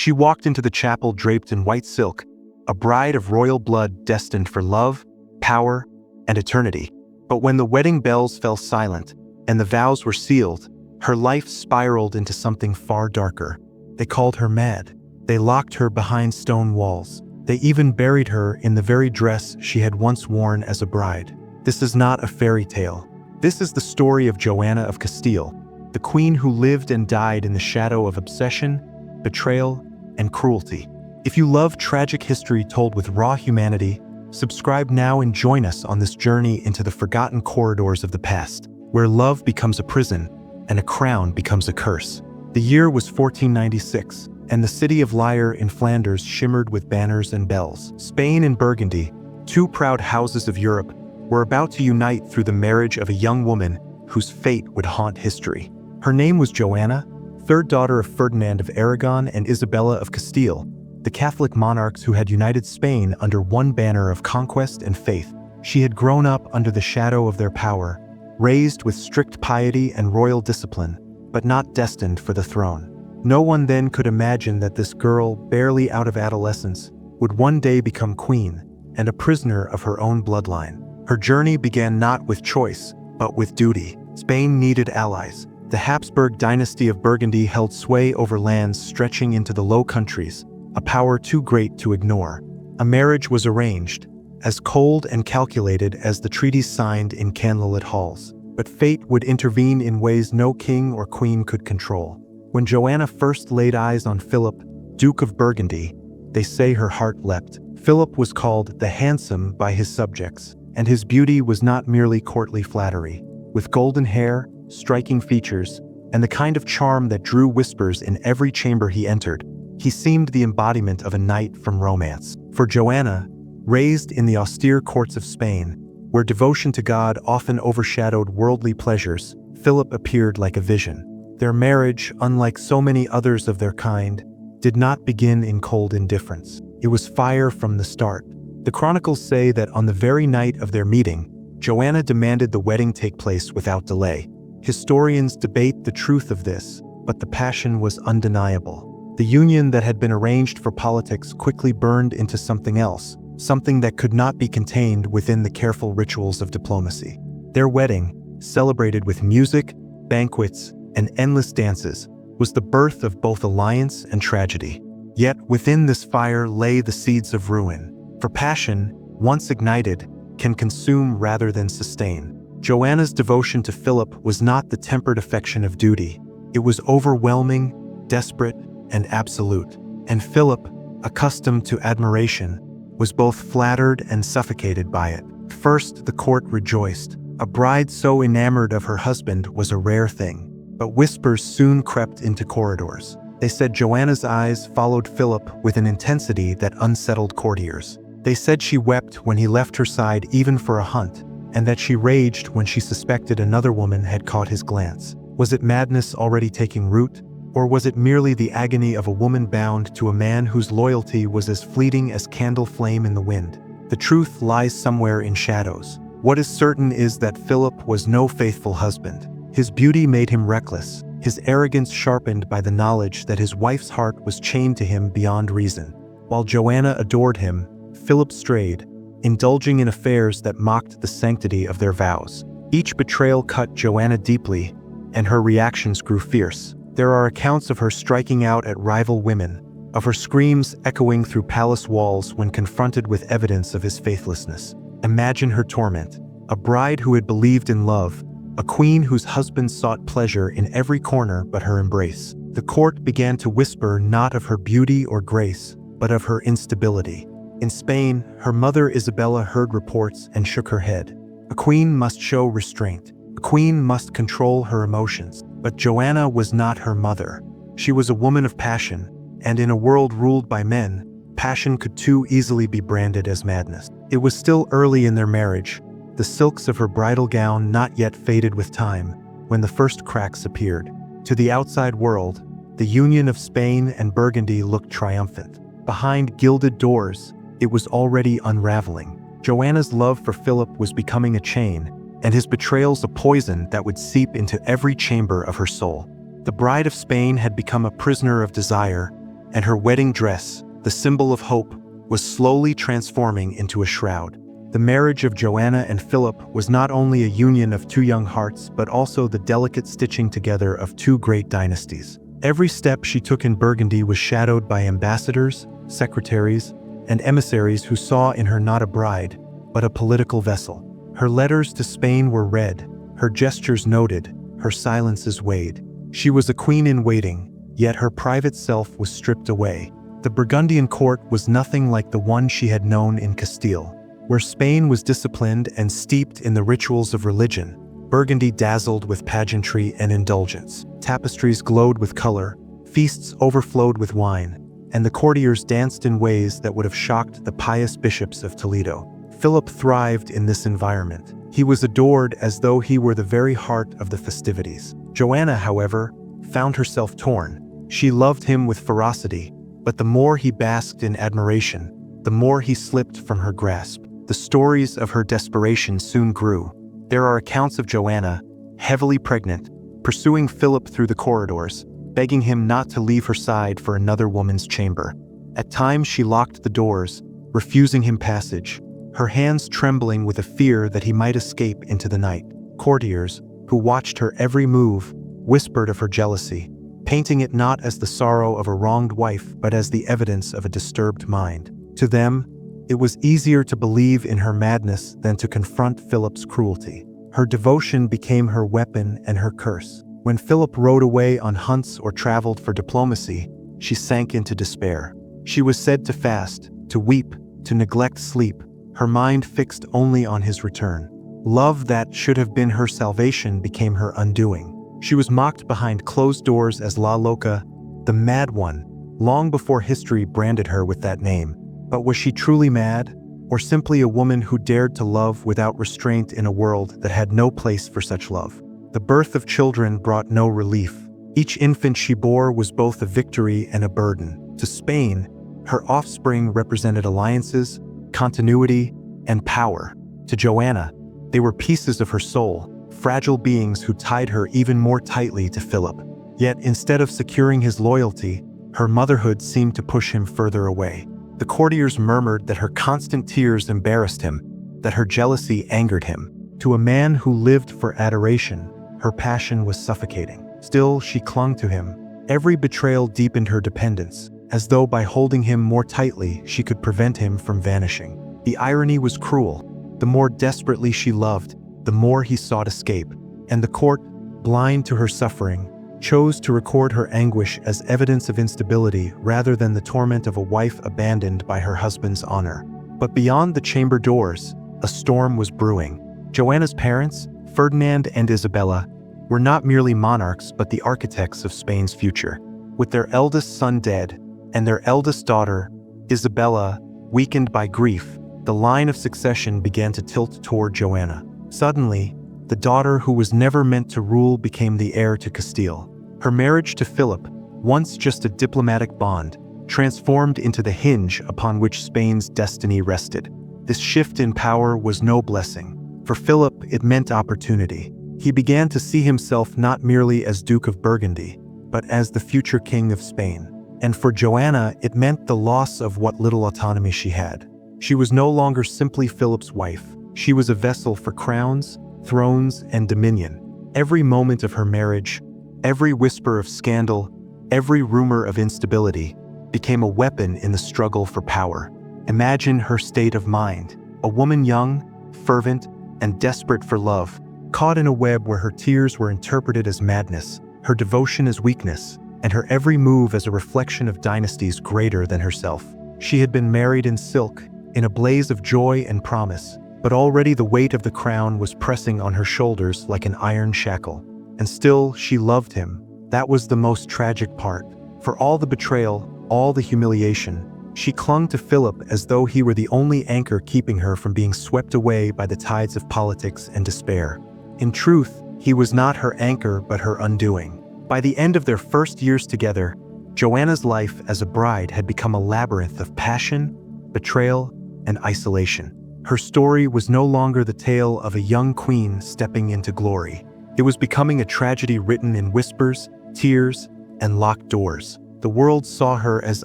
She walked into the chapel draped in white silk, a bride of royal blood destined for love, power, and eternity. But when the wedding bells fell silent and the vows were sealed, her life spiraled into something far darker. They called her mad. They locked her behind stone walls. They even buried her in the very dress she had once worn as a bride. This is not a fairy tale. This is the story of Joanna of Castile, the queen who lived and died in the shadow of obsession, betrayal, and cruelty. If you love tragic history told with raw humanity, subscribe now and join us on this journey into the forgotten corridors of the past, where love becomes a prison and a crown becomes a curse. The year was 1496, and the city of Lier in Flanders shimmered with banners and bells. Spain and Burgundy, two proud houses of Europe, were about to unite through the marriage of a young woman whose fate would haunt history. Her name was Joanna, third daughter of Ferdinand of Aragon and Isabella of Castile, the Catholic monarchs who had united Spain under one banner of conquest and faith. She had grown up under the shadow of their power, raised with strict piety and royal discipline, but not destined for the throne. No one then could imagine that this girl, barely out of adolescence, would one day become queen and a prisoner of her own bloodline. Her journey began not with choice, but with duty. Spain needed allies. The Habsburg dynasty of Burgundy held sway over lands stretching into the Low Countries, a power too great to ignore. A marriage was arranged, as cold and calculated as the treaties signed in candlelit halls. But fate would intervene in ways no king or queen could control. When Joanna first laid eyes on Philip, Duke of Burgundy, they say her heart leapt. Philip was called the Handsome by his subjects, and his beauty was not merely courtly flattery. With golden hair, striking features, and the kind of charm that drew whispers in every chamber he entered, he seemed the embodiment of a knight from romance. For Joanna, raised in the austere courts of Spain, where devotion to God often overshadowed worldly pleasures, Philip appeared like a vision. Their marriage, unlike so many others of their kind, did not begin in cold indifference. It was fire from the start. The chronicles say that on the very night of their meeting, Joanna demanded the wedding take place without delay. Historians debate the truth of this, but the passion was undeniable. The union that had been arranged for politics quickly burned into something else, something that could not be contained within the careful rituals of diplomacy. Their wedding, celebrated with music, banquets, and endless dances, was the birth of both alliance and tragedy. Yet within this fire lay the seeds of ruin. For passion, once ignited, can consume rather than sustain. Joanna's devotion to Philip was not the tempered affection of duty. It was overwhelming, desperate, and absolute. And Philip, accustomed to admiration, was both flattered and suffocated by it. First, the court rejoiced. A bride so enamored of her husband was a rare thing. But whispers soon crept into corridors. They said Joanna's eyes followed Philip with an intensity that unsettled courtiers. They said she wept when he left her side even for a hunt, and that she raged when she suspected another woman had caught his glance. Was it madness already taking root? Or was it merely the agony of a woman bound to a man whose loyalty was as fleeting as candle flame in the wind? The truth lies somewhere in shadows. What is certain is that Philip was no faithful husband. His beauty made him reckless, his arrogance sharpened by the knowledge that his wife's heart was chained to him beyond reason. While Joanna adored him, Philip strayed, indulging in affairs that mocked the sanctity of their vows. Each betrayal cut Joanna deeply, and her reactions grew fierce. There are accounts of her striking out at rival women, of her screams echoing through palace walls when confronted with evidence of his faithlessness. Imagine her torment. A bride who had believed in love, a queen whose husband sought pleasure in every corner but her embrace. The court began to whisper not of her beauty or grace, but of her instability. In Spain, her mother Isabella heard reports and shook her head. A queen must show restraint. A queen must control her emotions. But Joanna was not her mother. She was a woman of passion, and in a world ruled by men, passion could too easily be branded as madness. It was still early in their marriage, the silks of her bridal gown not yet faded with time, when the first cracks appeared. To the outside world, the union of Spain and Burgundy looked triumphant. Behind gilded doors, it was already unraveling. Joanna's love for Philip was becoming a chain, and his betrayals a poison that would seep into every chamber of her soul. The bride of Spain had become a prisoner of desire, and her wedding dress, the symbol of hope, was slowly transforming into a shroud. The marriage of Joanna and Philip was not only a union of two young hearts, but also the delicate stitching together of two great dynasties. Every step she took in Burgundy was shadowed by ambassadors, secretaries, and emissaries who saw in her not a bride, but a political vessel. Her letters to Spain were read, her gestures noted, her silences weighed. She was a queen in waiting, yet her private self was stripped away. The Burgundian court was nothing like the one she had known in Castile. Where Spain was disciplined and steeped in the rituals of religion, Burgundy dazzled with pageantry and indulgence. Tapestries glowed with color, feasts overflowed with wine, and the courtiers danced in ways that would have shocked the pious bishops of Toledo. Philip thrived in this environment. He was adored as though he were the very heart of the festivities. Joanna, however, found herself torn. She loved him with ferocity, but the more he basked in admiration, the more he slipped from her grasp. The stories of her desperation soon grew. There are accounts of Joanna, heavily pregnant, pursuing Philip through the corridors, begging him not to leave her side for another woman's chamber. At times she locked the doors, refusing him passage, her hands trembling with a fear that he might escape into the night. Courtiers, who watched her every move, whispered of her jealousy, painting it not as the sorrow of a wronged wife, but as the evidence of a disturbed mind. To them, it was easier to believe in her madness than to confront Philip's cruelty. Her devotion became her weapon and her curse. When Philip rode away on hunts or traveled for diplomacy, she sank into despair. She was said to fast, to weep, to neglect sleep, her mind fixed only on his return. Love that should have been her salvation became her undoing. She was mocked behind closed doors as La Loca, the mad one, long before history branded her with that name. But was she truly mad, or simply a woman who dared to love without restraint in a world that had no place for such love? The birth of children brought no relief. Each infant she bore was both a victory and a burden. To Spain, her offspring represented alliances, continuity, and power. To Joanna, they were pieces of her soul, fragile beings who tied her even more tightly to Philip. Yet instead of securing his loyalty, her motherhood seemed to push him further away. The courtiers murmured that her constant tears embarrassed him, that her jealousy angered him. To a man who lived for adoration, her passion was suffocating. Still, she clung to him. Every betrayal deepened her dependence, as though by holding him more tightly, she could prevent him from vanishing. The irony was cruel. The more desperately she loved, the more he sought escape. And the court, blind to her suffering, chose to record her anguish as evidence of instability rather than the torment of a wife abandoned by her husband's honor. But beyond the chamber doors, a storm was brewing. Joanna's parents, Ferdinand and Isabella, were not merely monarchs but the architects of Spain's future. With their eldest son dead, and their eldest daughter, Isabella, weakened by grief, the line of succession began to tilt toward Joanna. Suddenly, the daughter who was never meant to rule became the heir to Castile. Her marriage to Philip, once just a diplomatic bond, transformed into the hinge upon which Spain's destiny rested. This shift in power was no blessing. For Philip, it meant opportunity. He began to see himself not merely as Duke of Burgundy, but as the future king of Spain. And for Joanna, it meant the loss of what little autonomy she had. She was no longer simply Philip's wife. She was a vessel for crowns, thrones, and dominion. Every moment of her marriage, every whisper of scandal, every rumor of instability, became a weapon in the struggle for power. Imagine her state of mind. A woman young, fervent, and desperate for love, caught in a web where her tears were interpreted as madness, her devotion as weakness, and her every move as a reflection of dynasties greater than herself. She had been married in silk, in a blaze of joy and promise, but already the weight of the crown was pressing on her shoulders like an iron shackle. And still, she loved him. That was the most tragic part. For all the betrayal, all the humiliation, she clung to Philip as though he were the only anchor keeping her from being swept away by the tides of politics and despair. In truth, he was not her anchor but her undoing. By the end of their first years together, Joanna's life as a bride had become a labyrinth of passion, betrayal, and isolation. Her story was no longer the tale of a young queen stepping into glory. It was becoming a tragedy written in whispers, tears, and locked doors. the world saw her as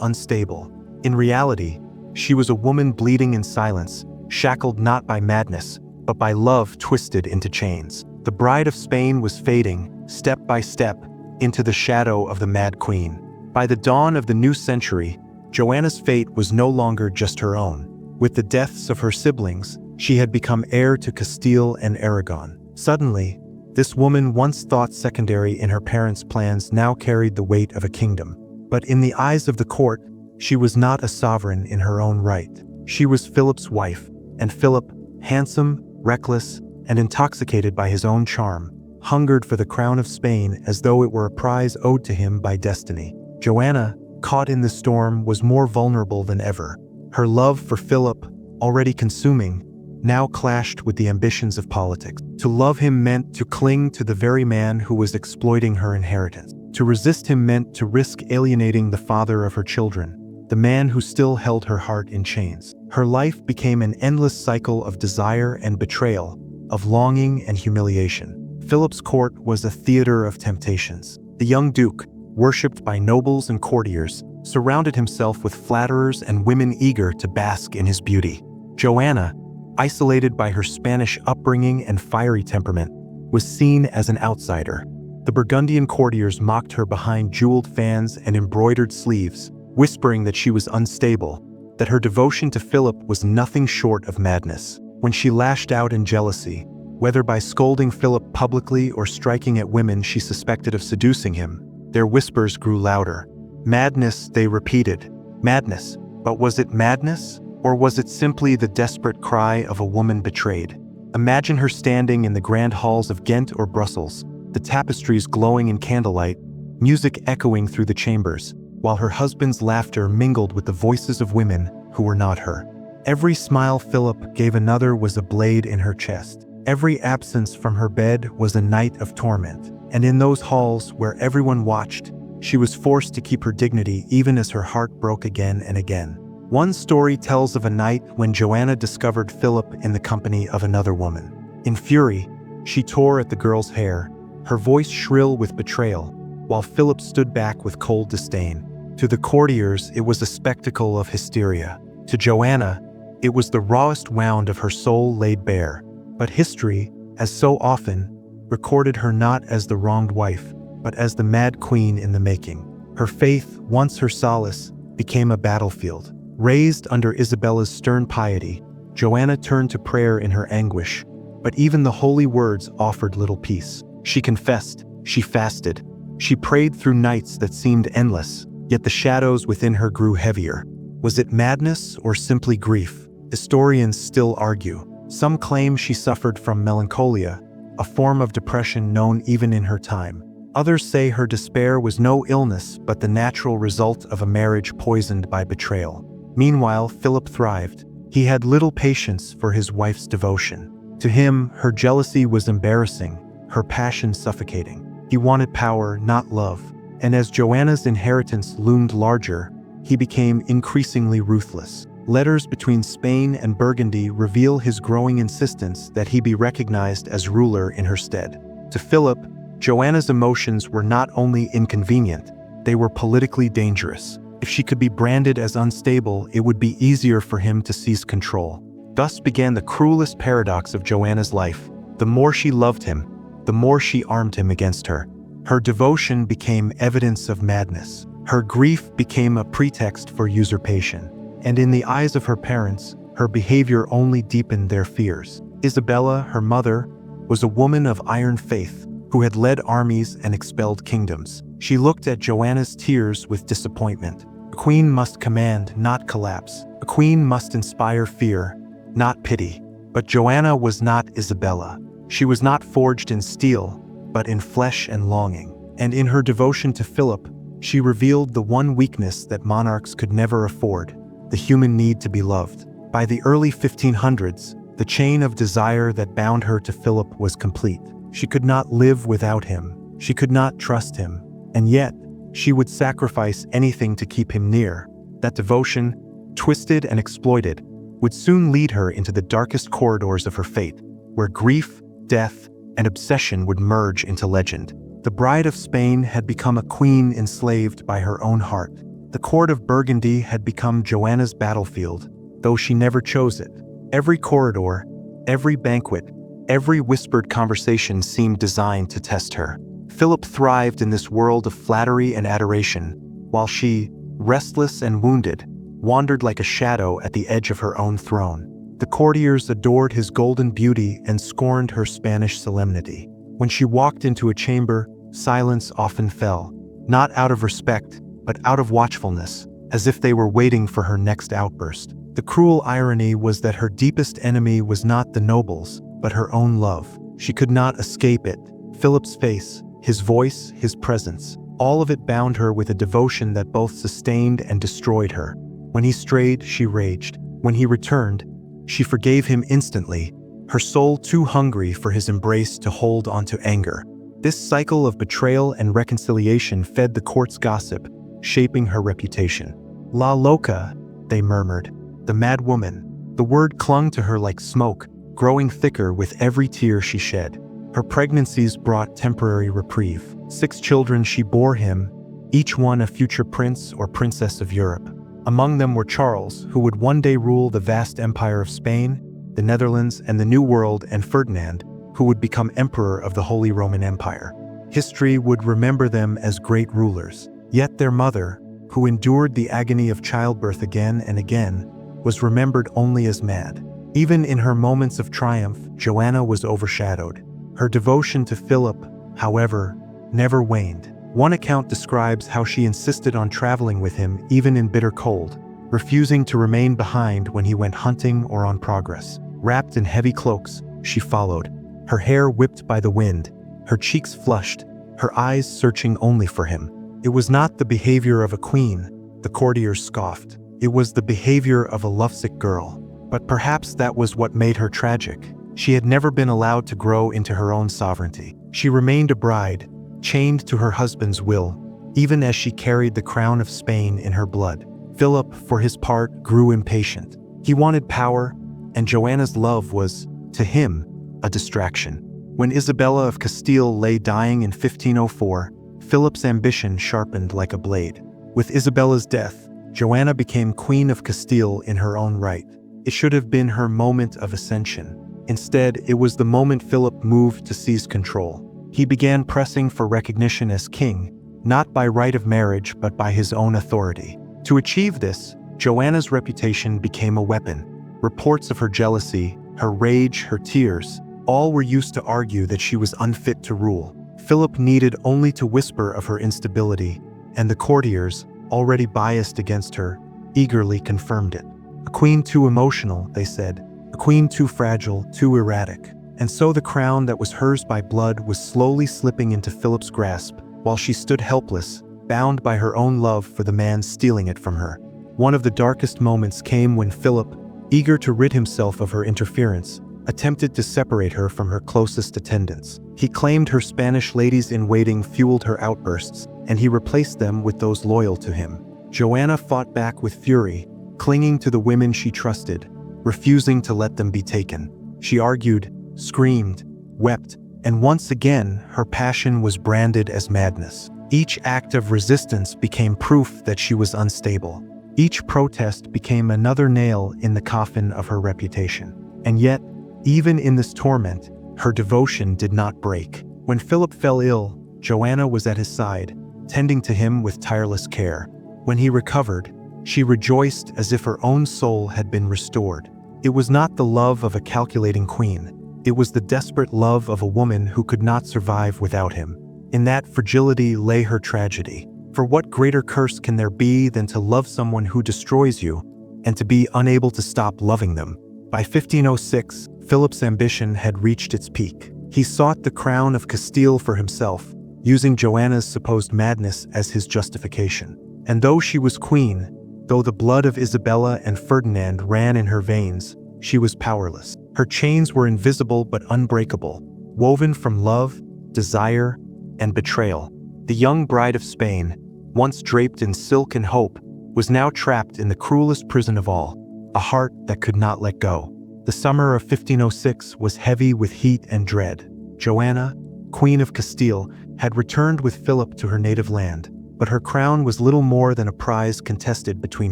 unstable. In reality, she was a woman bleeding in silence, shackled not by madness, but by love twisted into chains. The bride of Spain was fading, step by step, into the shadow of the Mad Queen. By the dawn of the new century, Joanna's fate was no longer just her own. With the deaths of her siblings, she had become heir to Castile and Aragon. Suddenly, this woman, once thought secondary in her parents' plans, now carried the weight of a kingdom. But in the eyes of the court, she was not a sovereign in her own right. She was Philip's wife, and Philip, handsome, reckless, and intoxicated by his own charm, hungered for the crown of Spain as though it were a prize owed to him by destiny. Joanna, caught in the storm, was more vulnerable than ever. Her love for Philip, already consuming, now clashed with the ambitions of politics. To love him meant to cling to the very man who was exploiting her inheritance. To resist him meant to risk alienating the father of her children, the man who still held her heart in chains. Her life became an endless cycle of desire and betrayal, of longing and humiliation. Philip's court was a theater of temptations. The young duke, worshipped by nobles and courtiers, surrounded himself with flatterers and women eager to bask in his beauty. Joanna, isolated by her Spanish upbringing and fiery temperament, was seen as an outsider. The Burgundian courtiers mocked her behind jeweled fans and embroidered sleeves, whispering that she was unstable, that her devotion to Philip was nothing short of madness. When she lashed out in jealousy, whether by scolding Philip publicly or striking at women she suspected of seducing him, their whispers grew louder. Madness, they repeated. Madness. But was it madness? Or was it simply the desperate cry of a woman betrayed? Imagine her standing in the grand halls of Ghent or Brussels, the tapestries glowing in candlelight, music echoing through the chambers, while her husband's laughter mingled with the voices of women who were not her. Every smile Philip gave another was a blade in her chest. Every absence from her bed was a night of torment. And in those halls where everyone watched, she was forced to keep her dignity even as her heart broke again and again. One story tells of a night when Joanna discovered Philip in the company of another woman. In fury, she tore at the girl's hair, her voice shrill with betrayal, while Philip stood back with cold disdain. To the courtiers, it was a spectacle of hysteria. To Joanna, it was the rawest wound of her soul laid bare. But history, as so often, recorded her not as the wronged wife, but as the mad queen in the making. Her faith, once her solace, became a battlefield. Raised under Isabella's stern piety, Joanna turned to prayer in her anguish, but even the holy words offered little peace. She confessed, she fasted, she prayed through nights that seemed endless, yet the shadows within her grew heavier. Was it madness or simply grief? Historians still argue. Some claim she suffered from melancholia, a form of depression known even in her time. Others say her despair was no illness but the natural result of a marriage poisoned by betrayal. Meanwhile, Philip thrived. He had little patience for his wife's devotion. To him, her jealousy was embarrassing, her passion suffocating. He wanted power, not love. And as Joanna's inheritance loomed larger, he became increasingly ruthless. Letters between Spain and Burgundy reveal his growing insistence that he be recognized as ruler in her stead. To Philip, Joanna's emotions were not only inconvenient, they were politically dangerous. If she could be branded as unstable, it would be easier for him to seize control. Thus began the cruelest paradox of Joanna's life. The more she loved him, the more she armed him against her. Her devotion became evidence of madness. Her grief became a pretext for usurpation. And in the eyes of her parents, her behavior only deepened their fears. Isabella, her mother, was a woman of iron faith who had led armies and expelled kingdoms. She looked at Joanna's tears with disappointment. A queen must command, not collapse. A queen must inspire fear, not pity. But Joanna was not Isabella. She was not forged in steel, but in flesh and longing. And in her devotion to Philip, she revealed the one weakness that monarchs could never afford: the human need to be loved. By the early 1500s, the chain of desire that bound her to Philip was complete. She could not live without him. She could not trust him. And yet, she would sacrifice anything to keep him near. That devotion, twisted and exploited, would soon lead her into the darkest corridors of her fate, where grief, death, and obsession would merge into legend. The bride of Spain had become a queen enslaved by her own heart. The court of Burgundy had become Joanna's battlefield, though she never chose it. Every corridor, every banquet, every whispered conversation seemed designed to test her. Philip thrived in this world of flattery and adoration, while she, restless and wounded, wandered like a shadow at the edge of her own throne. The courtiers adored his golden beauty and scorned her Spanish solemnity. When she walked into a chamber, silence often fell, not out of respect, but out of watchfulness, as if they were waiting for her next outburst. The cruel irony was that her deepest enemy was not the nobles, but her own love. She could not escape it. Philip's face, his voice, his presence, all of it bound her with a devotion that both sustained and destroyed her. When he strayed, she raged. When he returned, she forgave him instantly, her soul too hungry for his embrace to hold onto anger. This cycle of betrayal and reconciliation fed the court's gossip, shaping her reputation. La loca, they murmured. The mad woman. The word clung to her like smoke, growing thicker with every tear she shed. Her pregnancies brought temporary reprieve. 6 children she bore him, each one a future prince or princess of Europe. Among them were Charles, who would one day rule the vast empire of Spain, the Netherlands, and the New World, and Ferdinand, who would become emperor of the Holy Roman Empire. History would remember them as great rulers. Yet their mother, who endured the agony of childbirth again and again, was remembered only as mad. Even in her moments of triumph, Joanna was overshadowed. Her devotion to Philip, however, never waned. One account describes how she insisted on traveling with him even in bitter cold, refusing to remain behind when he went hunting or on progress. Wrapped in heavy cloaks, she followed, her hair whipped by the wind, her cheeks flushed, her eyes searching only for him. It was not the behavior of a queen, the courtiers scoffed. It was the behavior of a lovesick girl. But perhaps that was what made her tragic. She had never been allowed to grow into her own sovereignty. She remained a bride, chained to her husband's will, even as she carried the crown of Spain in her blood. Philip, for his part, grew impatient. He wanted power, and Joanna's love was, to him, a distraction. When Isabella of Castile lay dying in 1504, Philip's ambition sharpened like a blade. With Isabella's death, Joanna became Queen of Castile in her own right. It should have been her moment of ascension. Instead, it was the moment Philip moved to seize control. He began pressing for recognition as king, not by right of marriage but by his own authority. To achieve this, Joanna's reputation became a weapon. Reports of her jealousy, her rage, her tears, all were used to argue that she was unfit to rule. Philip needed only to whisper of her instability, and the courtiers, already biased against her, eagerly confirmed it. A queen too emotional, they said. A queen too fragile, too erratic. And so the crown that was hers by blood was slowly slipping into Philip's grasp, while she stood helpless, bound by her own love for the man stealing it from her. One of the darkest moments came when Philip, eager to rid himself of her interference, attempted to separate her from her closest attendants. He claimed her Spanish ladies-in-waiting fueled her outbursts, and he replaced them with those loyal to him. Joanna fought back with fury, clinging to the women she trusted, refusing to let them be taken. She argued, screamed, wept, and once again her passion was branded as madness. Each act of resistance became proof that she was unstable. Each protest became another nail in the coffin of her reputation. And yet, even in this torment, her devotion did not break. When Philip fell ill, Joanna was at his side, tending to him with tireless care. When he recovered, she rejoiced as if her own soul had been restored. It was not the love of a calculating queen. It was the desperate love of a woman who could not survive without him. In that fragility lay her tragedy. For what greater curse can there be than to love someone who destroys you, and to be unable to stop loving them? By 1506, Philip's ambition had reached its peak. He sought the crown of Castile for himself, using Joanna's supposed madness as his justification. And though she was queen, though the blood of Isabella and Ferdinand ran in her veins, she was powerless. Her chains were invisible but unbreakable, woven from love, desire, and betrayal. The young bride of Spain, once draped in silk and hope, was now trapped in the cruelest prison of all, a heart that could not let go. The summer of 1506 was heavy with heat and dread. Joanna, Queen of Castile, had returned with Philip to her native land, but her crown was little more than a prize contested between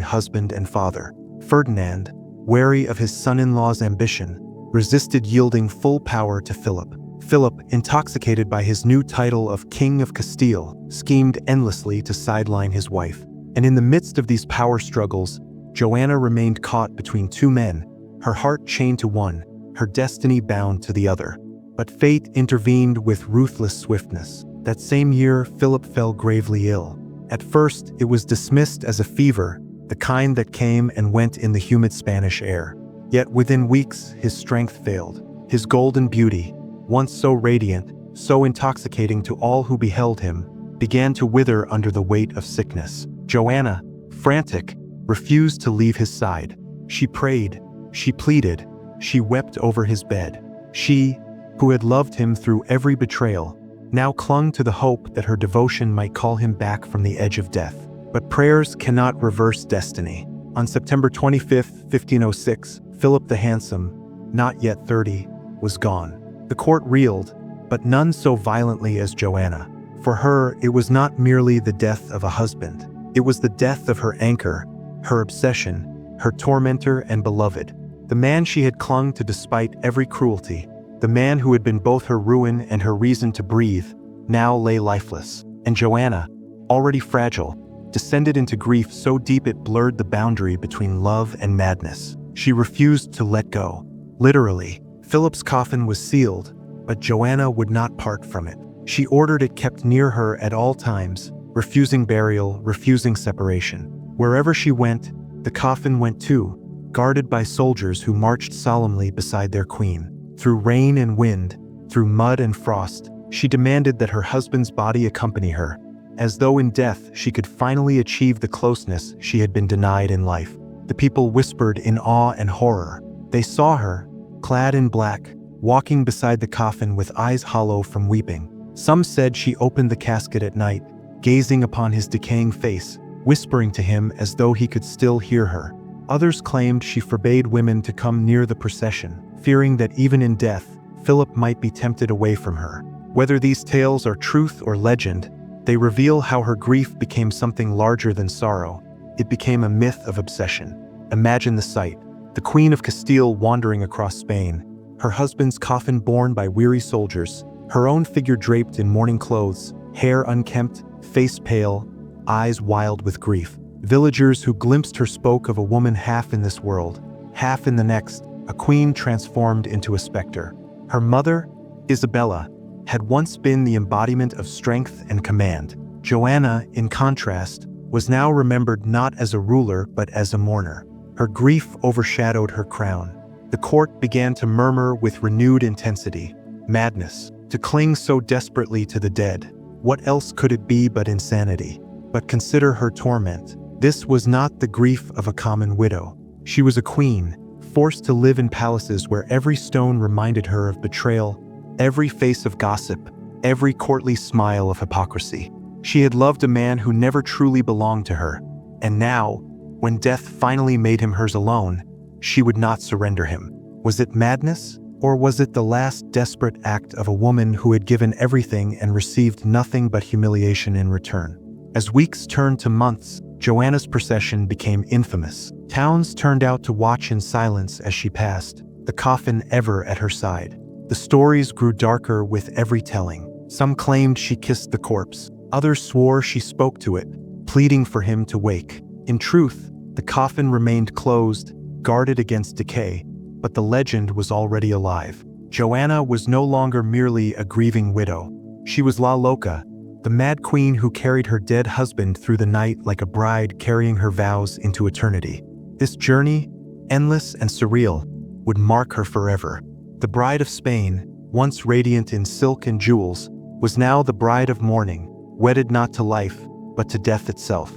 husband and father. Ferdinand, wary of his son-in-law's ambition, resisted yielding full power to Philip. Philip, intoxicated by his new title of King of Castile, schemed endlessly to sideline his wife. And in the midst of these power struggles, Joanna remained caught between two men, her heart chained to one, her destiny bound to the other. But fate intervened with ruthless swiftness. That same year, Philip fell gravely ill. At first, it was dismissed as a fever, the kind that came and went in the humid Spanish air. Yet within weeks, his strength failed. His golden beauty, once so radiant, so intoxicating to all who beheld him, began to wither under the weight of sickness. Joanna, frantic, refused to leave his side. She prayed, she pleaded, she wept over his bed. She, who had loved him through every betrayal, now clung to the hope that her devotion might call him back from the edge of death. But prayers cannot reverse destiny. On September 25, 1506, Philip the Handsome, not yet 30, was gone. The court reeled, but none so violently as Joanna. For her, it was not merely the death of a husband. It was the death of her anchor, her obsession, her tormentor and beloved. The man she had clung to despite every cruelty, the man who had been both her ruin and her reason to breathe, now lay lifeless. And Joanna, already fragile, descended into grief so deep it blurred the boundary between love and madness. She refused to let go. Literally, Philip's coffin was sealed, but Joanna would not part from it. She ordered it kept near her at all times, refusing burial, refusing separation. Wherever she went, the coffin went too, guarded by soldiers who marched solemnly beside their queen. Through rain and wind, through mud and frost, she demanded that her husband's body accompany her, as though in death she could finally achieve the closeness she had been denied in life. The people whispered in awe and horror. They saw her, clad in black, walking beside the coffin with eyes hollow from weeping. Some said she opened the casket at night, gazing upon his decaying face, whispering to him as though he could still hear her. Others claimed she forbade women to come near the procession, fearing that even in death, Philip might be tempted away from her. Whether these tales are truth or legend, they reveal how her grief became something larger than sorrow. It became a myth of obsession. Imagine the sight: the Queen of Castile wandering across Spain, her husband's coffin borne by weary soldiers, her own figure draped in mourning clothes, hair unkempt, face pale, eyes wild with grief. Villagers who glimpsed her spoke of a woman half in this world, half in the next, a queen transformed into a specter. Her mother, Isabella, had once been the embodiment of strength and command. Joanna, in contrast, was now remembered not as a ruler but as a mourner. Her grief overshadowed her crown. The court began to murmur with renewed intensity. Madness, to cling so desperately to the dead. What else could it be but insanity? But consider her torment. This was not the grief of a common widow. She was a queen, forced to live in palaces where every stone reminded her of betrayal, every face of gossip, every courtly smile of hypocrisy. She had loved a man who never truly belonged to her, and now, when death finally made him hers alone, she would not surrender him. Was it madness, or was it the last desperate act of a woman who had given everything and received nothing but humiliation in return? As weeks turned to months, Joanna's procession became infamous. Towns turned out to watch in silence as she passed, the coffin ever at her side. The stories grew darker with every telling. Some claimed she kissed the corpse. Others swore she spoke to it, pleading for him to wake. In truth, the coffin remained closed, guarded against decay, but the legend was already alive. Joanna was no longer merely a grieving widow. She was La Loca, the mad queen who carried her dead husband through the night like a bride carrying her vows into eternity. This journey, endless and surreal, would mark her forever. The bride of Spain, once radiant in silk and jewels, was now the bride of mourning, wedded not to life, but to death itself.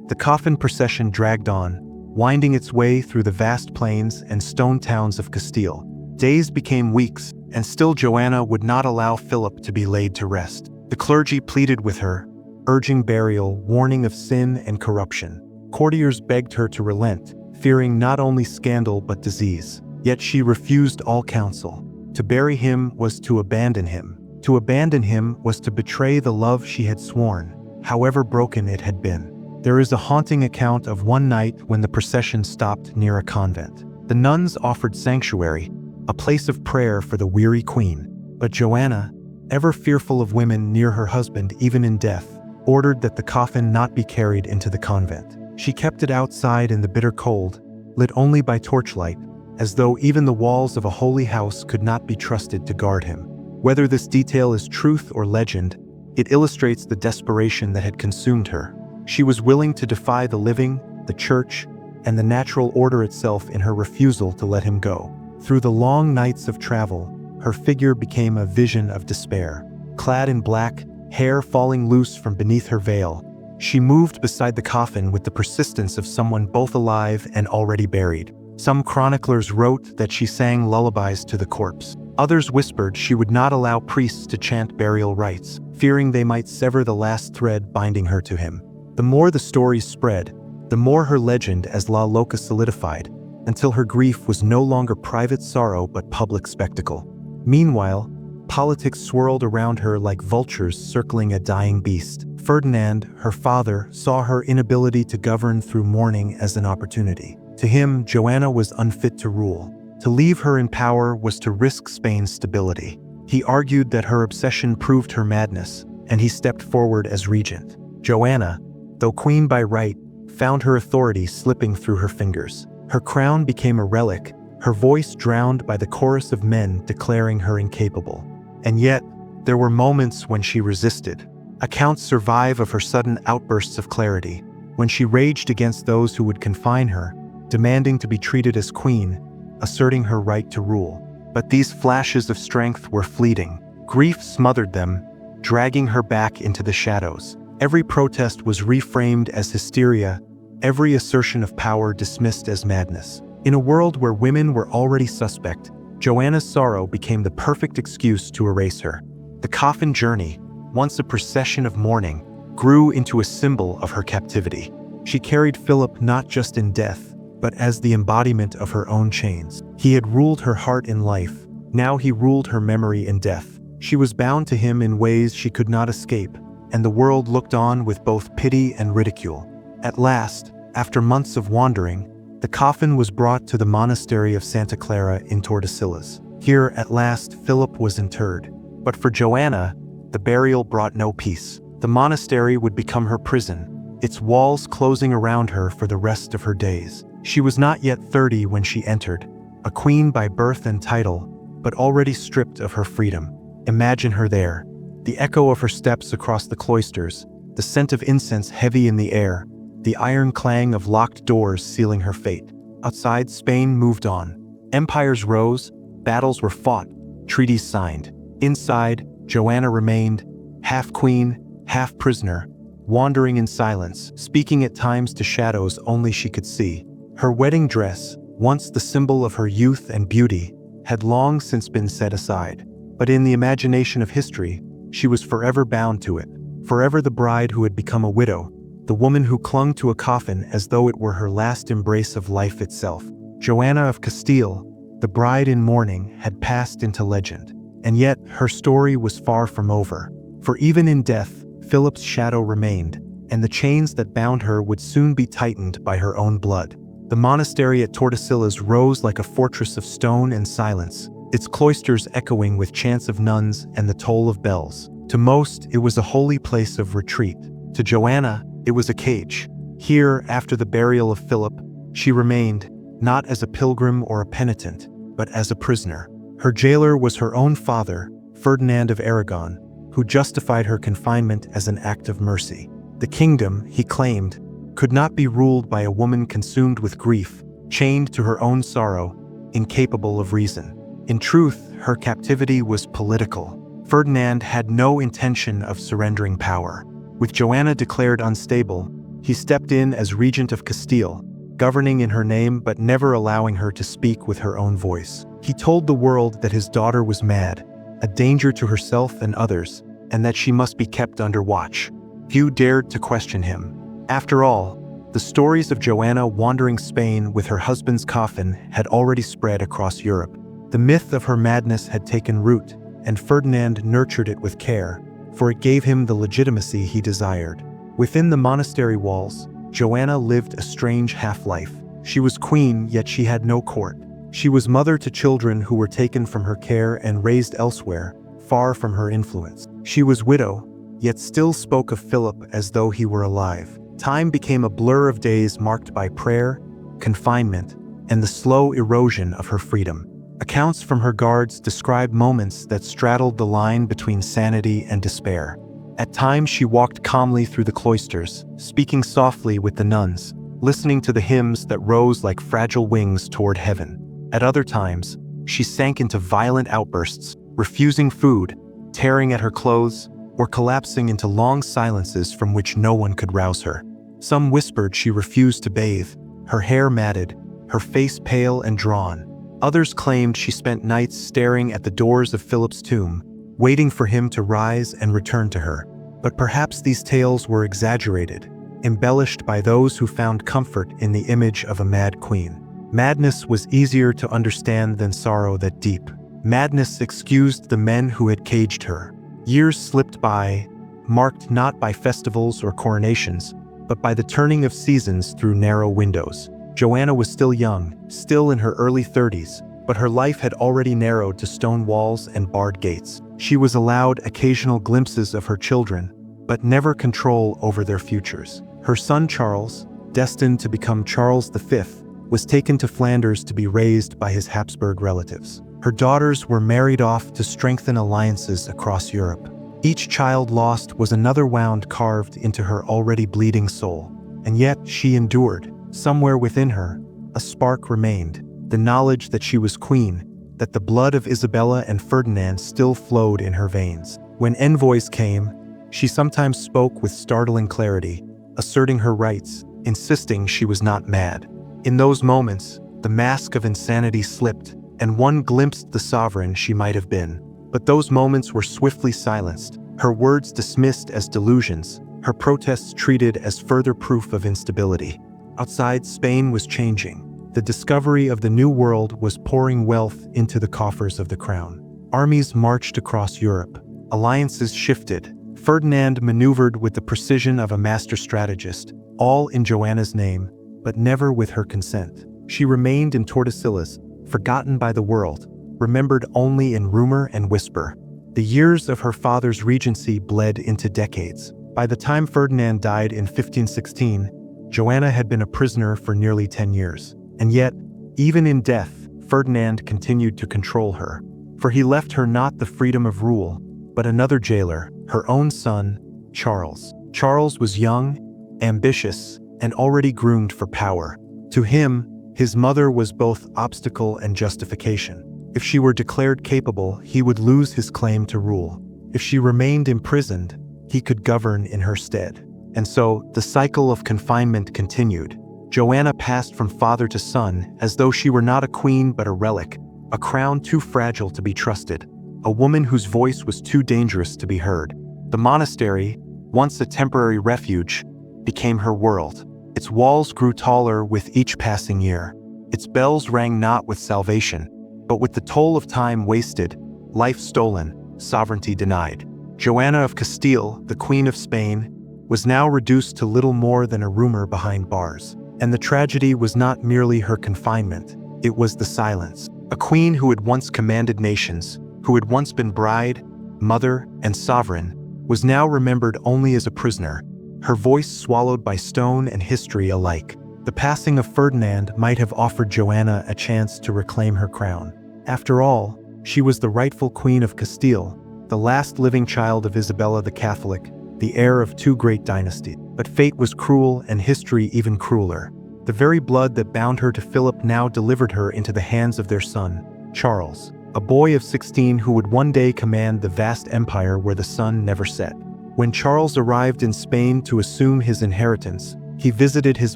The coffin procession dragged on, winding its way through the vast plains and stone towns of Castile. Days became weeks, and still Joanna would not allow Philip to be laid to rest. The clergy pleaded with her, urging burial, warning of sin and corruption. Courtiers begged her to relent, fearing not only scandal but disease. Yet she refused all counsel. To bury him was to abandon him. To abandon him was to betray the love she had sworn, however broken it had been. There is a haunting account of one night when the procession stopped near a convent. The nuns offered sanctuary, a place of prayer for the weary queen. But Joanna, ever fearful of women near her husband even in death, ordered that the coffin not be carried into the convent. She kept it outside in the bitter cold, lit only by torchlight, as though even the walls of a holy house could not be trusted to guard him. Whether this detail is truth or legend, it illustrates the desperation that had consumed her. She was willing to defy the living, the church, and the natural order itself in her refusal to let him go. Through the long nights of travel, her figure became a vision of despair. Clad in black, hair falling loose from beneath her veil, she moved beside the coffin with the persistence of someone both alive and already buried. Some chroniclers wrote that she sang lullabies to the corpse. Others whispered she would not allow priests to chant burial rites, fearing they might sever the last thread binding her to him. The more the stories spread, the more her legend as La Loca solidified, until her grief was no longer private sorrow but public spectacle. Meanwhile, politics swirled around her like vultures circling a dying beast. Ferdinand, her father, saw her inability to govern through mourning as an opportunity. To him, Joanna was unfit to rule. To leave her in power was to risk Spain's stability. He argued that her obsession proved her madness, and he stepped forward as regent. Joanna, though queen by right, found her authority slipping through her fingers. Her crown became a relic, her voice drowned by the chorus of men declaring her incapable. And yet, there were moments when she resisted. Accounts survive of her sudden outbursts of clarity, when she raged against those who would confine her, demanding to be treated as queen, asserting her right to rule. But these flashes of strength were fleeting. Grief smothered them, dragging her back into the shadows. Every protest was reframed as hysteria, every assertion of power dismissed as madness. In a world where women were already suspect, Joanna's sorrow became the perfect excuse to erase her. The coffin journey, once a procession of mourning, grew into a symbol of her captivity. She carried Philip not just in death, but as the embodiment of her own chains. He had ruled her heart in life, now he ruled her memory in death. She was bound to him in ways she could not escape, and the world looked on with both pity and ridicule. At last, after months of wandering, the coffin was brought to the monastery of Santa Clara in Tordesillas. Here, at last, Philip was interred. But for Joanna, the burial brought no peace. The monastery would become her prison, its walls closing around her for the rest of her days. She was not yet 30 when she entered, a queen by birth and title, but already stripped of her freedom. Imagine her there, the echo of her steps across the cloisters, the scent of incense heavy in the air, the iron clang of locked doors sealing her fate. Outside, Spain moved on. Empires rose, battles were fought, treaties signed. Inside, Joanna remained, half queen, half prisoner, wandering in silence, speaking at times to shadows only she could see. Her wedding dress, once the symbol of her youth and beauty, had long since been set aside. But in the imagination of history, she was forever bound to it, forever the bride who had become a widow, the woman who clung to a coffin as though it were her last embrace of life itself. Joanna of Castile, the bride in mourning, had passed into legend. And yet, her story was far from over. For even in death, Philip's shadow remained, and the chains that bound her would soon be tightened by her own blood. The monastery at Tordesillas rose like a fortress of stone and silence, its cloisters echoing with chants of nuns and the toll of bells. To most, it was a holy place of retreat. To Joanna, it was a cage. Here, after the burial of Philip, she remained, not as a pilgrim or a penitent, but as a prisoner. Her jailer was her own father, Ferdinand of Aragon, who justified her confinement as an act of mercy. The kingdom, he claimed, could not be ruled by a woman consumed with grief, chained to her own sorrow, incapable of reason. In truth, her captivity was political. Ferdinand had no intention of surrendering power. With Joanna declared unstable, he stepped in as regent of Castile, governing in her name but never allowing her to speak with her own voice. He told the world that his daughter was mad, a danger to herself and others, and that she must be kept under watch. Few dared to question him. After all, the stories of Joanna wandering Spain with her husband's coffin had already spread across Europe. The myth of her madness had taken root, and Ferdinand nurtured it with care, for it gave him the legitimacy he desired. Within the monastery walls, Joanna lived a strange half-life. She was queen, yet she had no court. She was mother to children who were taken from her care and raised elsewhere, far from her influence. She was widow, yet still spoke of Philip as though he were alive. Time became a blur of days marked by prayer, confinement, and the slow erosion of her freedom. Accounts from her guards describe moments that straddled the line between sanity and despair. At times she walked calmly through the cloisters, speaking softly with the nuns, listening to the hymns that rose like fragile wings toward heaven. At other times, she sank into violent outbursts, refusing food, tearing at her clothes, or collapsing into long silences from which no one could rouse her. Some whispered she refused to bathe, her hair matted, her face pale and drawn. Others claimed she spent nights staring at the doors of Philip's tomb, waiting for him to rise and return to her. But perhaps these tales were exaggerated, embellished by those who found comfort in the image of a mad queen. Madness was easier to understand than sorrow that deep. Madness excused the men who had caged her. Years slipped by, marked not by festivals or coronations, but by the turning of seasons through narrow windows. Joanna was still young, still in her early 30s, but her life had already narrowed to stone walls and barred gates. She was allowed occasional glimpses of her children, but never control over their futures. Her son Charles, destined to become Charles V, was taken to Flanders to be raised by his Habsburg relatives. Her daughters were married off to strengthen alliances across Europe. Each child lost was another wound carved into her already bleeding soul. And yet she endured. Somewhere within her, a spark remained, the knowledge that she was queen, that the blood of Isabella and Ferdinand still flowed in her veins. When envoys came, she sometimes spoke with startling clarity, asserting her rights, insisting she was not mad. In those moments, the mask of insanity slipped, and one glimpsed the sovereign she might have been. But those moments were swiftly silenced, her words dismissed as delusions, her protests treated as further proof of instability. Outside, Spain was changing. The discovery of the New World was pouring wealth into the coffers of the crown. Armies marched across Europe. Alliances shifted. Ferdinand maneuvered with the precision of a master strategist, all in Joanna's name, but never with her consent. She remained in Tordesillas, forgotten by the world, remembered only in rumor and whisper. The years of her father's regency bled into decades. By the time Ferdinand died in 1516, Joanna had been a prisoner for nearly 10 years. And yet, even in death, Ferdinand continued to control her. For he left her not the freedom of rule, but another jailer, her own son, Charles. Charles was young, ambitious, and already groomed for power. To him, his mother was both obstacle and justification. If she were declared capable, he would lose his claim to rule. If she remained imprisoned, he could govern in her stead. And so, the cycle of confinement continued. Joanna passed from father to son as though she were not a queen but a relic, a crown too fragile to be trusted, a woman whose voice was too dangerous to be heard. The monastery, once a temporary refuge, became her world. Its walls grew taller with each passing year. Its bells rang not with salvation, but with the toll of time wasted, life stolen, sovereignty denied. Joanna of Castile, the Queen of Spain, was now reduced to little more than a rumor behind bars. And the tragedy was not merely her confinement, it was the silence. A queen who had once commanded nations, who had once been bride, mother, and sovereign, was now remembered only as a prisoner, her voice swallowed by stone and history alike. The passing of Ferdinand might have offered Joanna a chance to reclaim her crown. After all, she was the rightful Queen of Castile, the last living child of Isabella the Catholic, the heir of two great dynasties. But fate was cruel and history even crueler. The very blood that bound her to Philip now delivered her into the hands of their son, Charles, a boy of 16 who would one day command the vast empire where the sun never set. When Charles arrived in Spain to assume his inheritance, he visited his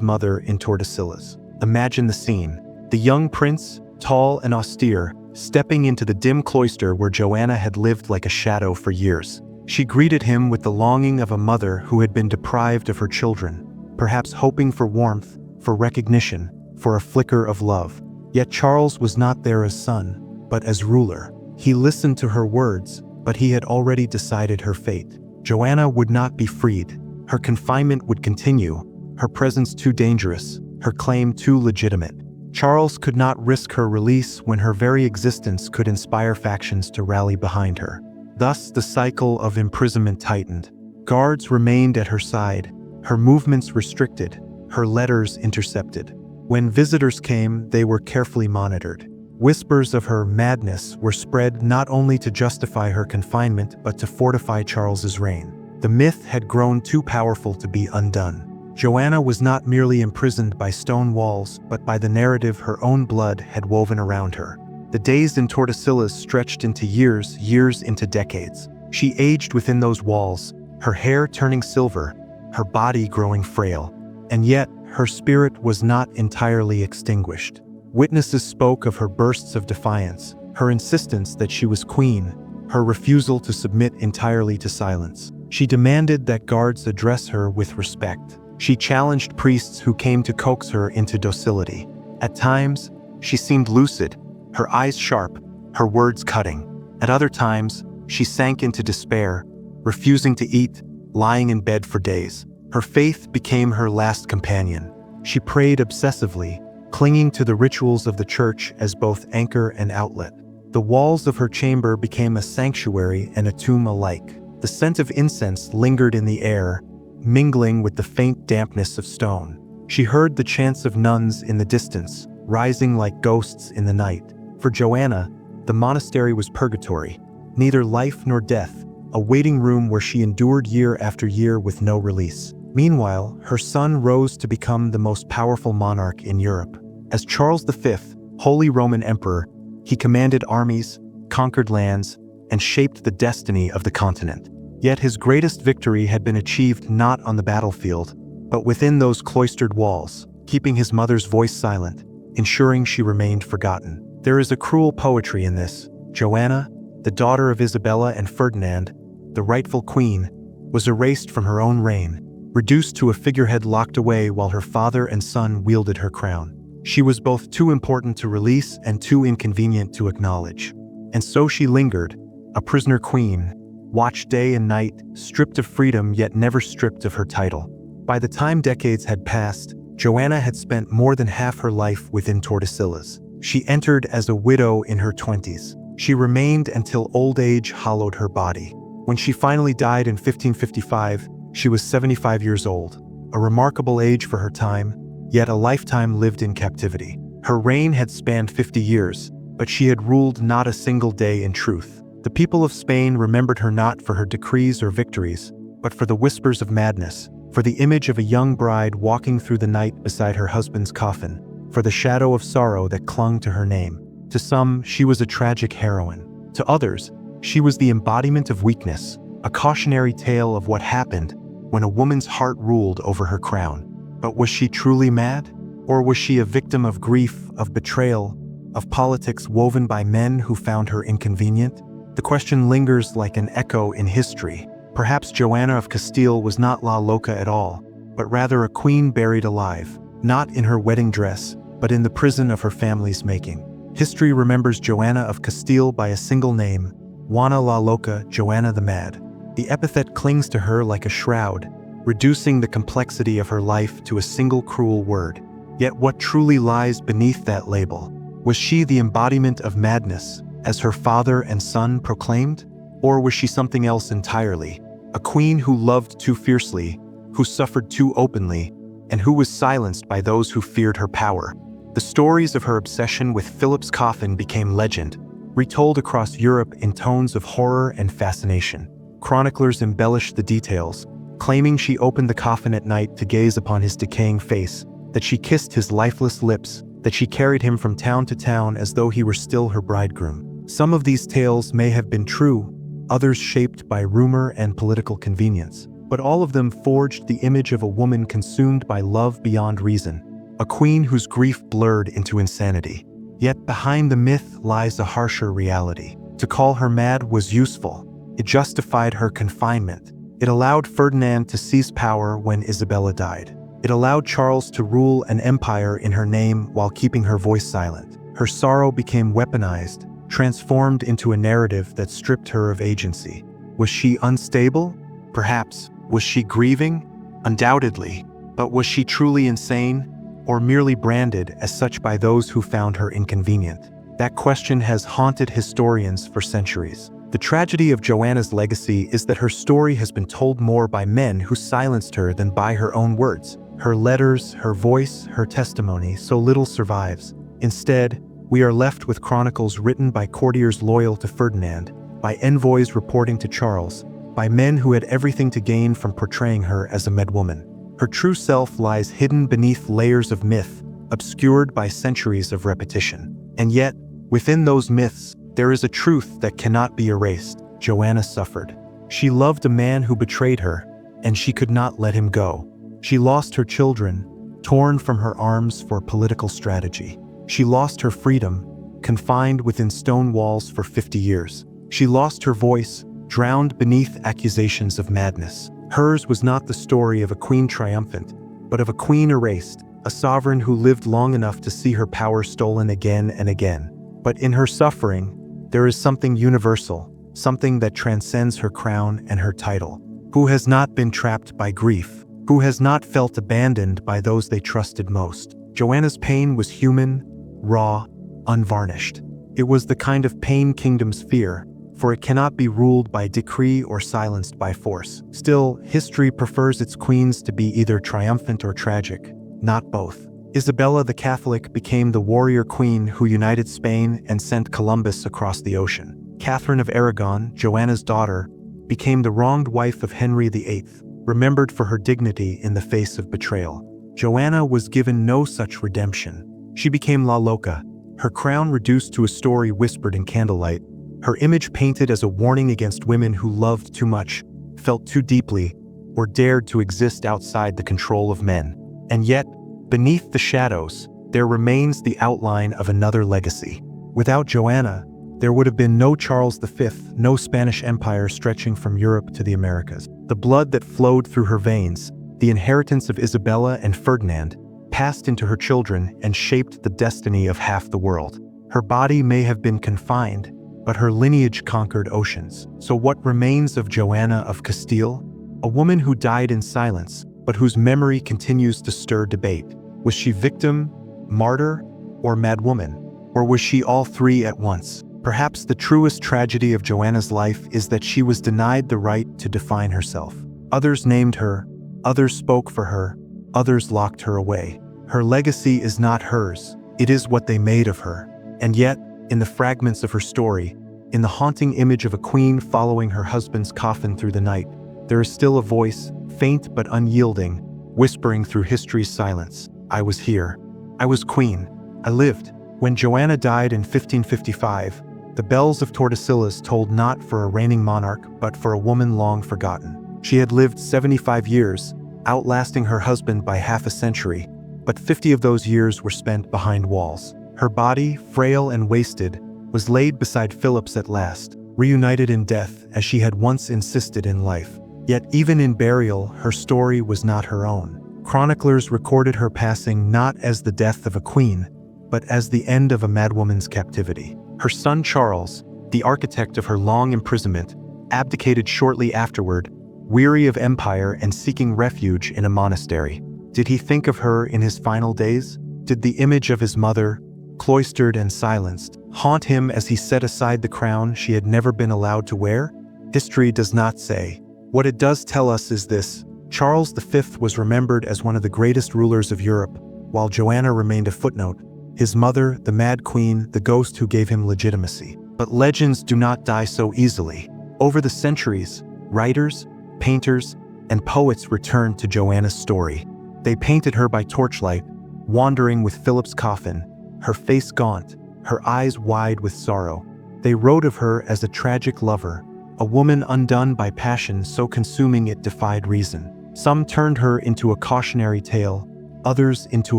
mother in Tordesillas. Imagine the scene. The young prince, tall and austere, stepping into the dim cloister where Joanna had lived like a shadow for years. She greeted him with the longing of a mother who had been deprived of her children, perhaps hoping for warmth, for recognition, for a flicker of love. Yet Charles was not there as son, but as ruler. He listened to her words, but he had already decided her fate. Joanna would not be freed. Her confinement would continue, her presence too dangerous, her claim too legitimate. Charles could not risk her release when her very existence could inspire factions to rally behind her. Thus, the cycle of imprisonment tightened. Guards remained at her side, her movements restricted, her letters intercepted. When visitors came, they were carefully monitored. Whispers of her madness were spread not only to justify her confinement, but to fortify Charles's reign. The myth had grown too powerful to be undone. Joanna was not merely imprisoned by stone walls, but by the narrative her own blood had woven around her. The days in Tordesillas stretched into years, years into decades. She aged within those walls, her hair turning silver, her body growing frail. And yet, her spirit was not entirely extinguished. Witnesses spoke of her bursts of defiance, her insistence that she was queen, her refusal to submit entirely to silence. She demanded that guards address her with respect. She challenged priests who came to coax her into docility. At times, she seemed lucid, her eyes sharp, her words cutting. At other times, she sank into despair, refusing to eat, lying in bed for days. Her faith became her last companion. She prayed obsessively, clinging to the rituals of the church as both anchor and outlet. The walls of her chamber became a sanctuary and a tomb alike. The scent of incense lingered in the air, mingling with the faint dampness of stone. She heard the chants of nuns in the distance, rising like ghosts in the night. For Joanna, the monastery was purgatory, neither life nor death, a waiting room where she endured year after year with no release. Meanwhile, her son rose to become the most powerful monarch in Europe. As Charles V, Holy Roman Emperor, he commanded armies, conquered lands, and shaped the destiny of the continent. Yet his greatest victory had been achieved not on the battlefield, but within those cloistered walls, keeping his mother's voice silent, ensuring she remained forgotten. There is a cruel poetry in this. Joanna, the daughter of Isabella and Ferdinand, the rightful queen, was erased from her own reign, reduced to a figurehead locked away while her father and son wielded her crown. She was both too important to release and too inconvenient to acknowledge. And so she lingered, a prisoner queen, watched day and night, stripped of freedom yet never stripped of her title. By the time decades had passed, Joanna had spent more than half her life within Tordesillas. She entered as a widow in her 20s. She remained until old age hollowed her body. When she finally died in 1555, she was 75 years old, a remarkable age for her time, yet a lifetime lived in captivity. Her reign had spanned 50 years, but she had ruled not a single day in truth. The people of Spain remembered her not for her decrees or victories, but for the whispers of madness, for the image of a young bride walking through the night beside her husband's coffin, for the shadow of sorrow that clung to her name. To some, she was a tragic heroine. To others, she was the embodiment of weakness, a cautionary tale of what happened when a woman's heart ruled over her crown. But was she truly mad? Or was she a victim of grief, of betrayal, of politics woven by men who found her inconvenient? The question lingers like an echo in history. Perhaps Joanna of Castile was not La Loca at all, but rather a queen buried alive, not in her wedding dress, but in the prison of her family's making. History remembers Joanna of Castile by a single name, Juana La Loca, Joanna the Mad. The epithet clings to her like a shroud, reducing the complexity of her life to a single cruel word. Yet what truly lies beneath that label? Was she the embodiment of madness, as her father and son proclaimed? Or was she something else entirely? A queen who loved too fiercely, who suffered too openly, and who was silenced by those who feared her power. The stories of her obsession with Philip's coffin became legend, retold across Europe in tones of horror and fascination. Chroniclers embellished the details, claiming she opened the coffin at night to gaze upon his decaying face, that she kissed his lifeless lips, that she carried him from town to town as though he were still her bridegroom. Some of these tales may have been true, others shaped by rumor and political convenience, but all of them forged the image of a woman consumed by love beyond reason, a queen whose grief blurred into insanity. Yet behind the myth lies a harsher reality. To call her mad was useful. It justified her confinement. It allowed Ferdinand to seize power when Isabella died. It allowed Charles to rule an empire in her name while keeping her voice silent. Her sorrow became weaponized, transformed into a narrative that stripped her of agency. Was she unstable? Perhaps. Was she grieving? Undoubtedly. But was she truly insane, or merely branded as such by those who found her inconvenient? That question has haunted historians for centuries. The tragedy of Joanna's legacy is that her story has been told more by men who silenced her than by her own words. Her letters, her voice, her testimony, so little survives. Instead, we are left with chronicles written by courtiers loyal to Ferdinand, by envoys reporting to Charles, by men who had everything to gain from portraying her as a madwoman. Her true self lies hidden beneath layers of myth, obscured by centuries of repetition. And yet, within those myths, there is a truth that cannot be erased. Joanna suffered. She loved a man who betrayed her, and she could not let him go. She lost her children, torn from her arms for political strategy. She lost her freedom, confined within stone walls for 50 years. She lost her voice, drowned beneath accusations of madness. Hers was not the story of a queen triumphant, but of a queen erased, a sovereign who lived long enough to see her power stolen again and again. But in her suffering, there is something universal, something that transcends her crown and her title. Who has not been trapped by grief? Who has not felt abandoned by those they trusted most? Joanna's pain was human, raw, unvarnished. It was the kind of pain kingdoms fear, for it cannot be ruled by decree or silenced by force. Still, history prefers its queens to be either triumphant or tragic, not both. Isabella the Catholic became the warrior queen who united Spain and sent Columbus across the ocean. Catherine of Aragon, Joanna's daughter, became the wronged wife of Henry VIII, remembered for her dignity in the face of betrayal. Joanna was given no such redemption. She became La Loca, her crown reduced to a story whispered in candlelight, her image painted as a warning against women who loved too much, felt too deeply, or dared to exist outside the control of men. And yet, beneath the shadows, there remains the outline of another legacy. Without Joanna, there would have been no Charles V, no Spanish Empire stretching from Europe to the Americas. The blood that flowed through her veins, the inheritance of Isabella and Ferdinand, passed into her children and shaped the destiny of half the world. Her body may have been confined, but her lineage conquered oceans. So what remains of Joanna of Castile? A woman who died in silence, but whose memory continues to stir debate. Was she victim, martyr, or madwoman? Or was she all three at once? Perhaps the truest tragedy of Joanna's life is that she was denied the right to define herself. Others named her, others spoke for her, others locked her away. Her legacy is not hers, it is what they made of her. And yet, in the fragments of her story, in the haunting image of a queen following her husband's coffin through the night, there is still a voice, faint but unyielding, whispering through history's silence. I was here. I was queen. I lived. When Joanna died in 1555, the bells of Tordesillas tolled not for a reigning monarch, but for a woman long forgotten. She had lived 75 years, outlasting her husband by half a century, but 50 of those years were spent behind walls. Her body, frail and wasted, was laid beside Philip's at last, reunited in death as she had once insisted in life. Yet even in burial, her story was not her own. Chroniclers recorded her passing not as the death of a queen, but as the end of a madwoman's captivity. Her son Charles, the architect of her long imprisonment, abdicated shortly afterward, weary of empire and seeking refuge in a monastery. Did he think of her in his final days? Did the image of his mother, cloistered and silenced, haunt him as he set aside the crown she had never been allowed to wear? History does not say. What it does tell us is this: Charles V was remembered as one of the greatest rulers of Europe, while Joanna remained a footnote. His mother, the Mad Queen, the ghost who gave him legitimacy. But legends do not die so easily. Over the centuries, writers, painters, and poets returned to Joanna's story. They painted her by torchlight, wandering with Philip's coffin, her face gaunt, her eyes wide with sorrow. They wrote of her as a tragic lover, a woman undone by passion so consuming it defied reason. Some turned her into a cautionary tale, others into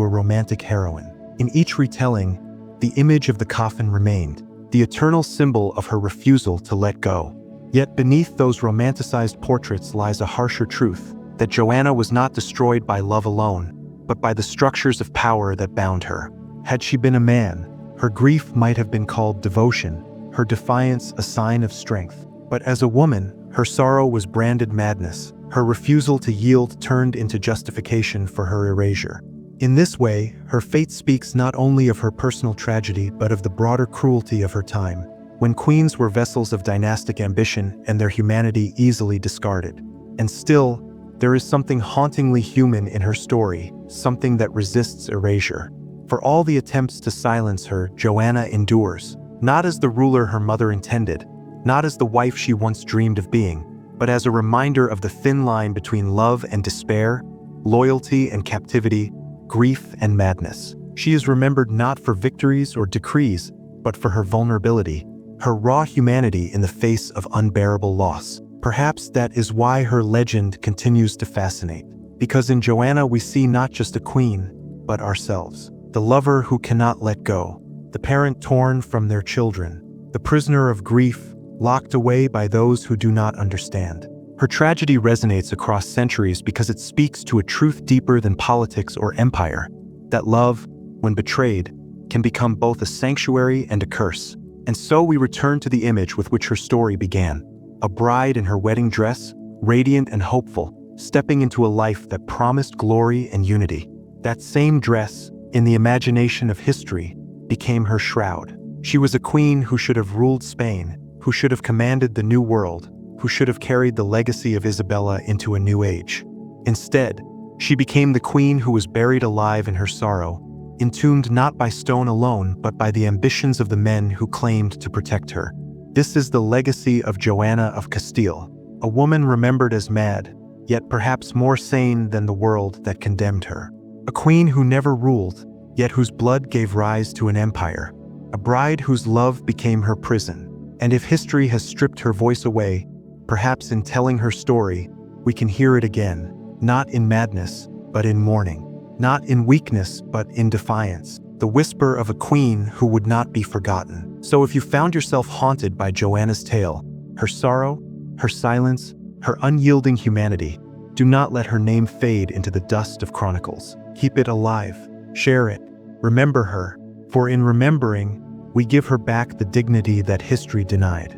a romantic heroine. In each retelling, the image of the coffin remained, the eternal symbol of her refusal to let go. Yet beneath those romanticized portraits lies a harsher truth, that Joanna was not destroyed by love alone, but by the structures of power that bound her. Had she been a man, her grief might have been called devotion, her defiance a sign of strength. But as a woman, her sorrow was branded madness. Her refusal to yield turned into justification for her erasure. In this way, her fate speaks not only of her personal tragedy but of the broader cruelty of her time, when queens were vessels of dynastic ambition and their humanity easily discarded. And still, there is something hauntingly human in her story, something that resists erasure. For all the attempts to silence her, Joanna endures, not as the ruler her mother intended, not as the wife she once dreamed of being, but as a reminder of the thin line between love and despair, loyalty and captivity, grief and madness. She is remembered not for victories or decrees, but for her vulnerability, her raw humanity in the face of unbearable loss. Perhaps that is why her legend continues to fascinate. Because in Joanna we see not just a queen, but ourselves. The lover who cannot let go, the parent torn from their children, the prisoner of grief, locked away by those who do not understand. Her tragedy resonates across centuries because it speaks to a truth deeper than politics or empire, that love, when betrayed, can become both a sanctuary and a curse. And so we return to the image with which her story began, a bride in her wedding dress, radiant and hopeful, stepping into a life that promised glory and unity. That same dress, in the imagination of history, became her shroud. She was a queen who should have ruled Spain, who should have commanded the New World, who should have carried the legacy of Isabella into a new age. Instead, she became the queen who was buried alive in her sorrow, entombed not by stone alone, but by the ambitions of the men who claimed to protect her. This is the legacy of Joanna of Castile, a woman remembered as mad, yet perhaps more sane than the world that condemned her. A queen who never ruled, yet whose blood gave rise to an empire. A bride whose love became her prison. And if history has stripped her voice away, perhaps in telling her story, we can hear it again, not in madness, but in mourning. Not in weakness, but in defiance. The whisper of a queen who would not be forgotten. So if you found yourself haunted by Joanna's tale, her sorrow, her silence, her unyielding humanity, do not let her name fade into the dust of chronicles. Keep it alive. Share it. Remember her. For in remembering, we give her back the dignity that history denied.